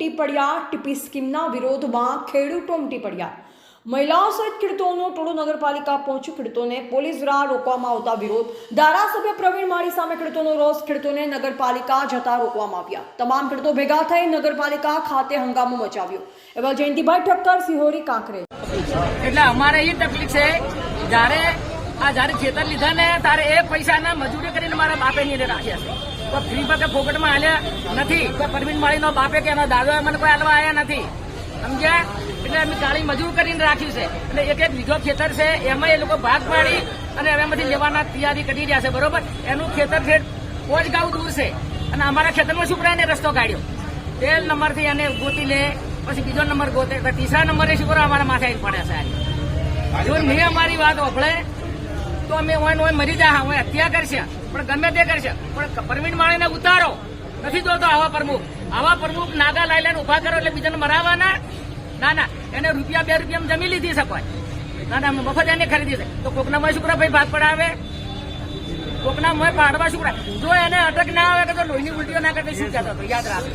ઉમટી પડ્યા। ટીપી સ્કીમના વિરોધમાં ખેડૂતો ઉમટી પડ્યા। મહિલાઓ સહિત ખેડૂતોનું ટોળું નગરપાલિકા પહોંચ્યું। ખેડૂતોને પોલીસ દ્વારા રોકવામાં આવતા વિરોધ। ધારાસભ્ય પ્રવીણ માળી સામે ખેડૂતોનો રોષ। ખેડૂતોને નગરપાલિકા જતા રોકવામાં આવ્યા। તમામ ખેડૂતો ભેગા થઈ નગરપાલિકા ખાતે હંગામો મચાવ્યો। એવા જયંતિભાઈ ઠક્કર, સિહોરી, કાંકરેજ। એટલે અમારે એ તકલીફ છે, જ્યારે ખેતર લીધા ને ત્યારે એ પૈસાના મજૂરી કરીને મારા બાપે નીરે રાખ્યા છે। તો ફ્રી પર ફોકટમાં હાલ્યા નથી। કોઈ પરવીન માળીનો બાપે કે એના દાદાએ મને કોઈ હાલવા આવ્યા નથી, સમજ્યા? એટલે અમે ગાડી મજૂર કરીને રાખ્યું છે। એટલે એક એક વીઘો ખેતર છે, એમાં એ લોકો ભાગ પાડી અને એમાંથી લેવાના તૈયારી કરી રહ્યા છે, બરોબર? એનું ખેતર છે 5 ગાઉ દૂર છે અને અમારા ખેતરમાં શું એને રસ્તો કાઢ્યો। 13 નંબરથી એને ગોતી લે, પછી બીજો નંબર ગોતે, ત્રીસરા નંબરે શું કરો અમારા માથે પડ્યા છે। જો નહીં અમારી વાત હોભળે તો અમે ઓય મરી જા, હોય હત્યા કરશે, પણ ગમે તે કરશે, પણ પરવીન માળીને ઉતારો નથી જોતો। આવા પ્રમુખ નાગા લાઈ લઈને ઉભા કરો એટલે બીજાને મરાવાના? ના, એને રૂપિયા 2 રૂપિયામાં જમી લીધી શકાય। ના, મફત એને ખરીદી છે તો કોકના મોય શુક્ર ભાઈ ભાગ પડાવે, કોકના મોય પાડવા શુક્ર। જો એને અટક ના આવે કે તો લોહીની ઉલટીઓ ના કરતી શું કહેતો હતો, યાદ રાખો।